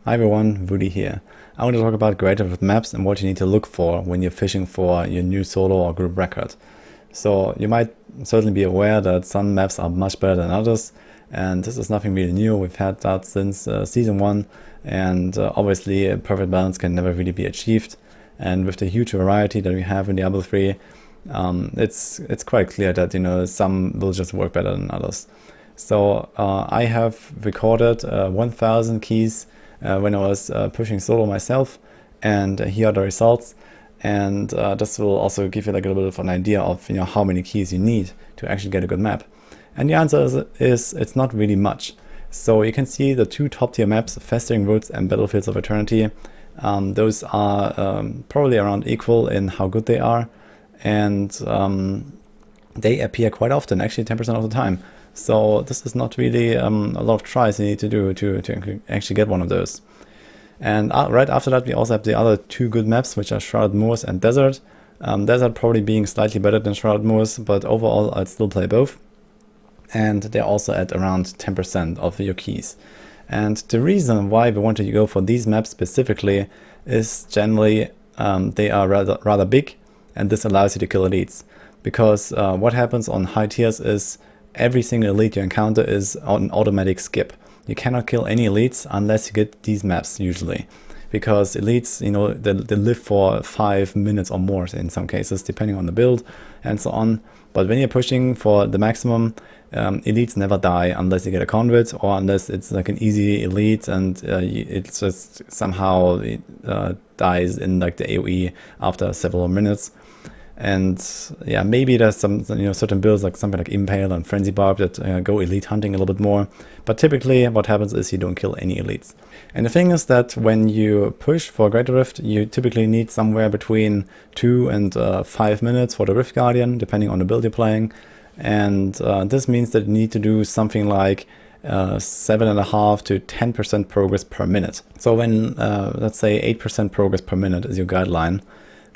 Hi everyone, Woody here. I want to talk about creative maps and what you need to look for when you're fishing for your new solo or group record. So you might certainly be aware that some maps are much better than others, and this is nothing really new. We've had that since season 1, and obviously a perfect balance can never really be achieved. And with the huge variety that we have in Diablo 3, it's quite clear that some will just work better than others. So I have recorded 1000 keys when I was pushing solo myself, and here are the results. And this will also give you like a little bit of an idea of how many keys you need to actually get a good map. And the answer is it's not really much. So you can see the two top tier maps, Festering Woods and Battlefields of Eternity. Those are probably around equal in how good they are, and they appear quite often, actually 10% of the time. So this is not really a lot of tries you need to do to actually get one of those. And right after that, we also have the other two good maps, which are Shrouded Moors and Desert. Desert probably being slightly better than Shrouded Moors, but overall I'd still play both. And they're also at around 10% of your keys. And the reason why we want to go for these maps specifically is generally they are rather big, and this allows you to kill elites. Because what happens on high tiers is every single elite you encounter is on automatic skip. You cannot kill any elites unless you get these maps usually. Because elites, they live for 5 minutes or more in some cases, depending on the build and so on. But when you're pushing for the maximum, elites never die unless you get a convert, or unless it's like an easy elite and it just somehow dies in like the AoE after several minutes. And yeah, maybe there's some certain builds like something like Impale and Frenzy Barb that go elite hunting a little bit more. But typically what happens is you don't kill any elites. And the thing is that when you push for Greater Rift, you typically need somewhere between 2 and 5 minutes for the Rift Guardian, depending on the build you're playing. And this means that you need to do something like 7.5 to 10% progress per minute. So when let's say 8% progress per minute is your guideline,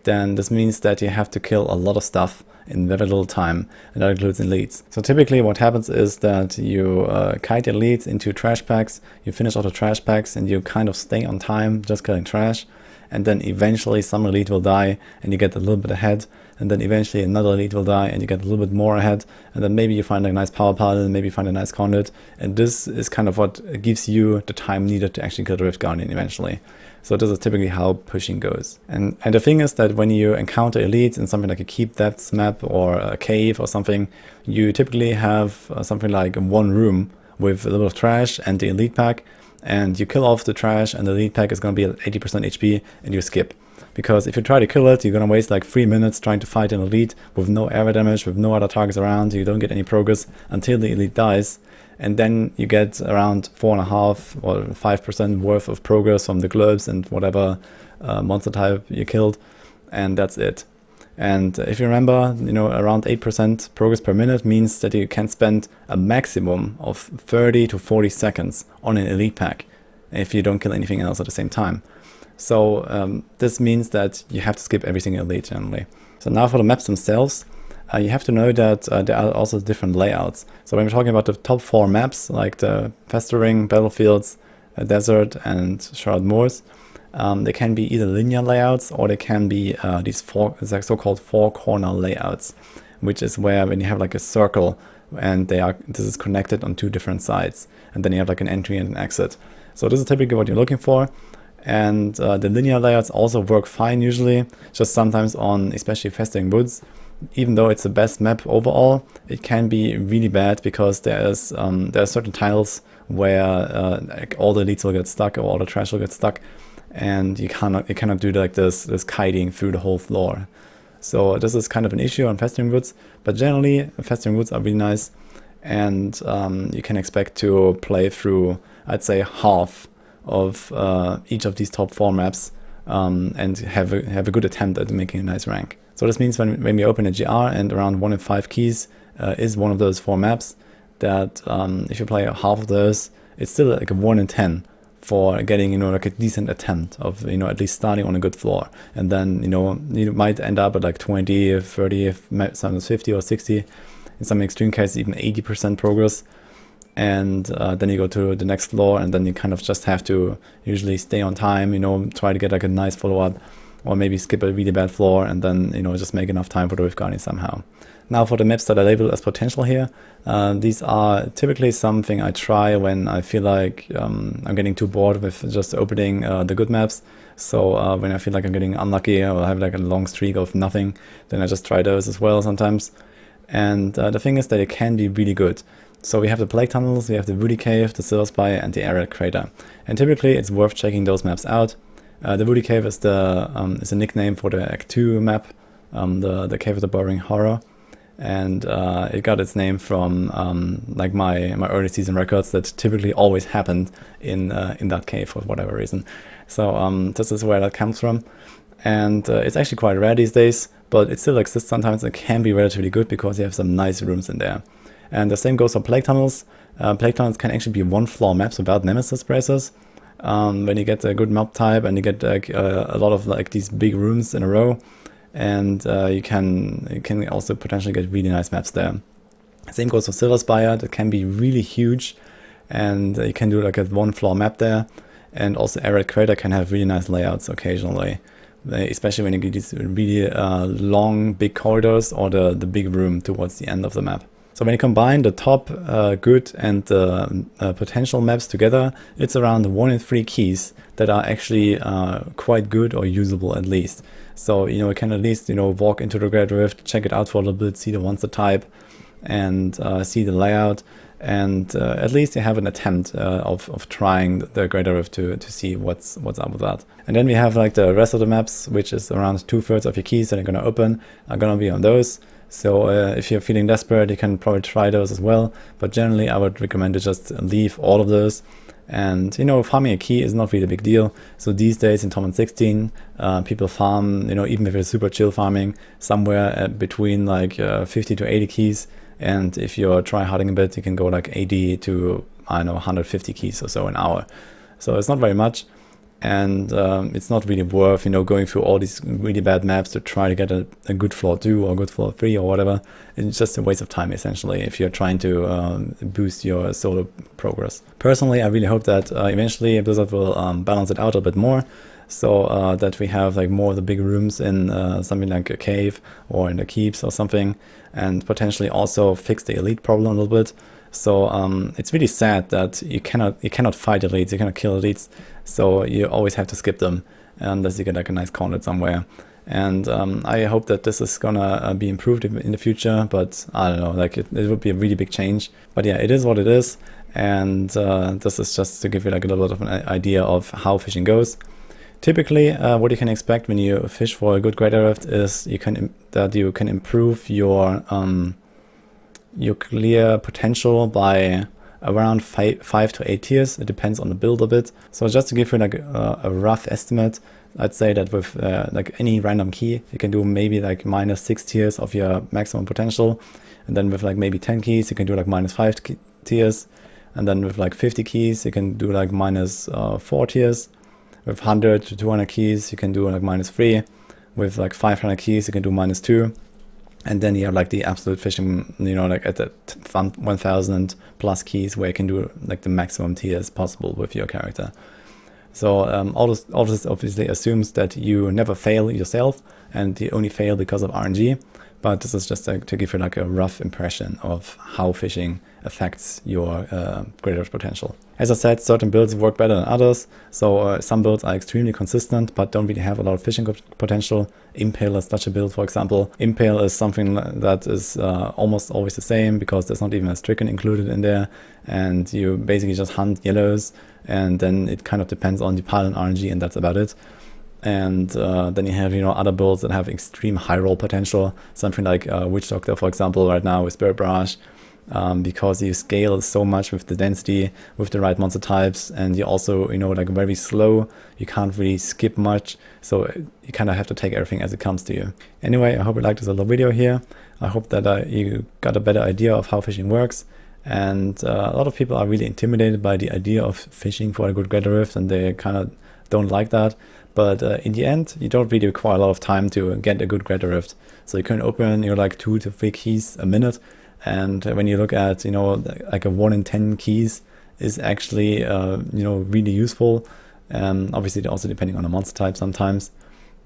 then this means that you have to kill a lot of stuff in very little time, and that includes elites. So typically what happens is that you kite elites into trash packs, you finish all the trash packs, and you kind of stay on time just killing trash, and then eventually some elite will die and you get a little bit ahead, and then eventually another elite will die and you get a little bit more ahead, and then maybe you find a nice power pile, maybe you find a nice conduit, and this is kind of what gives you the time needed to actually kill the Rift Guardian eventually. So this is typically how pushing goes. And the thing is that when you encounter elites in something like a Keep Depths map or a cave or something, you typically have something like one room with a little bit of trash and the elite pack, and you kill off the trash and the elite pack is going to be at 80% HP and you skip. Because if you try to kill it, you're going to waste like 3 minutes trying to fight an elite with no area damage, with no other targets around, you don't get any progress until the elite dies. And then you get around 4.5 or 5% worth of progress from the globes and whatever monster type you killed, and that's it. And if you remember, around 8% progress per minute means that you can spend a maximum of 30 to 40 seconds on an elite pack if you don't kill anything else at the same time. So this means that you have to skip every single elite generally. So now for the maps themselves, you have to know that there are also different layouts. So when we're talking about the top 4 maps, like the Festering, Battlefields, Desert, and Shrouded Moors, they can be either linear layouts or they can be these so-called 4-corner layouts, which is where when you have like a circle and this is connected on 2 different sides, and then you have like an entry and an exit. So this is typically what you're looking for. And the linear layouts also work fine usually, just sometimes on especially Festering Woods. Even though it's the best map overall, it can be really bad because there are certain tiles where like all the elites will get stuck or all the trash will get stuck, and you cannot do like this kiting through the whole floor. So this is kind of an issue on Festering Woods, but generally Festering Woods are really nice, and you can expect to play through, I'd say, half of each of these top 4 maps and have a good attempt at making a nice rank. So this means when we open a GR and around 1 in 5 keys is one of those 4 maps, that if you play half of those, it's still like a 1 in 10 for getting like a decent attempt of at least starting on a good floor. And then you might end up at like 20, 30, sometimes 50 or 60, in some extreme cases even 80% progress. and then you go to the next floor, and then you kind of just have to usually stay on time, you know, try to get like a nice follow-up, or maybe skip a really bad floor and then, you know, just make enough time for the Rift Guardian somehow. Now for the maps that I label as potential here, these are typically something I try when I feel like I'm getting too bored with just opening the good maps. So when I feel like I'm getting unlucky or I have like a long streak of nothing, then I just try those as well sometimes. And the thing is that it can be really good. So we have the Plague Tunnels, we have the Wudicave, the Silver Spire, and the Arreat Crater. And typically it's worth checking those maps out. The Wudicave is a nickname for the Act 2 map, the Cave of the Boring Horror. And it got its name from like my early season records that typically always happened in that cave for whatever reason. So this is where that comes from. And it's actually quite rare these days, but it still exists sometimes. It can be relatively good because you have some nice rooms in there. And the same goes for Plague Tunnels. Plague Tunnels can actually be one-floor maps without Nemesis braces. When you get a good mob type and you get like a lot of like these big rooms in a row, and you can also potentially get really nice maps there. Same goes for Silver Spire. That can be really huge, and you can do like a one-floor map there. And also Arreat Crater can have really nice layouts occasionally, especially when you get these really long, big corridors or the big room towards the end of the map. So when you combine the top good and the potential maps together, it's around 1 in 3 keys that are actually quite good or usable at least. So, you know, you can at least, you know, walk into the Great Rift, check it out for a little bit, see the monster type, and see the layout. And at least you have an attempt of trying the Greater Rift to see what's up with that. And then we have like the rest of the maps, which is around 2/3 of your keys that are going to open are going to be on those. So if you're feeling desperate, you can probably try those as well. But generally, I would recommend to just leave all of those. And, you know, farming a key is not really a big deal. So these days in Torment 16, people farm, you know, even if it's super chill farming, somewhere between like 50 to 80 keys. And if you're try-harding a bit, you can go like 80 to, I don't know, 150 keys or so an hour. So it's not very much. And it's not really worth, you know, going through all these really bad maps to try to get a good floor 2 or good floor 3 or whatever. It's just a waste of time, essentially, if you're trying to boost your solo progress. Personally, I really hope that eventually Blizzard will balance it out a bit more, so that we have like more of the big rooms in something like a cave or in the keeps or something, and potentially also fix the elite problem a little bit. So it's really sad that you cannot fight elites, you cannot kill elites, so you always have to skip them unless you get like a nice gauntlet somewhere. And I hope that this is gonna be improved in the future, but I don't know, like it would be a really big change. But yeah, it is what it is, and this is just to give you like a little bit of an idea of how fishing goes. Typically, what you can expect when you fish for a good Greater Rift is you can improve your clear potential by around 5 to 8 tiers. It depends on the build a bit. So just to give you like a rough estimate, I'd say that with like any random key, you can do maybe like -6 tiers of your maximum potential. And then with like maybe 10 keys, you can do like -5 tiers. And then with like 50 keys, you can do like -4 tiers. With 100 to 200 keys, you can do like -3. With like 500 keys, you can do -2. And then you have like the absolute fishing, you know, like at the 1000 plus keys where you can do like the maximum tiers possible with your character. So all this obviously assumes that you never fail yourself and you only fail because of RNG. But this is just to give you like a rough impression of how fishing affects your Greater potential. As I said, certain builds work better than others. So some builds are extremely consistent, but don't really have a lot of fishing potential. Impale is such a build, for example. Impale is something that is almost always the same because there's not even a stricken included in there. And you basically just hunt yellows, and then it kind of depends on the pile and RNG, and that's about it. And then you have, you know, other builds that have extreme high roll potential, something like Witch Doctor, for example, right now with Spirit Barrage, because you scale so much with the density, with the right monster types, and you also, you know, like very slow. You can't really skip much, so you kind of have to take everything as it comes to you. Anyway, I hope you liked this little video here. I hope that you got a better idea of how fishing works. And a lot of people are really intimidated by the idea of fishing for a good Greater Rift, and they kind of don't like that. But in the end, you don't really require a lot of time to get a good Greater Rift. So you can open, you know, like 2 to 3 keys a minute, And when you look at, you know, like a 1 in 10 keys is actually, you know, really useful. Obviously also depending on the monster type sometimes,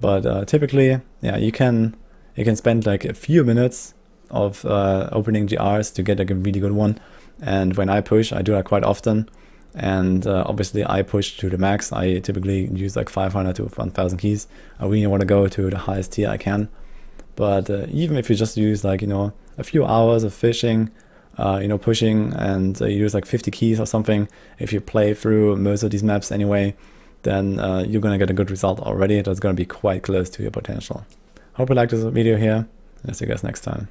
but typically, yeah, you can spend like a few minutes of opening GRs to get like a really good one. And when I push, I do that quite often. And obviously I push to the max. I typically use like 500 to 1000 keys. I really want to go to the highest tier I can. But even if you just use like, you know, a few hours of fishing, you know, pushing, and you use like 50 keys or something, if you play through most of these maps anyway, then you're going to get a good result already. That's going to be quite close to your potential. Hope you liked this video here. I'll see you guys next time.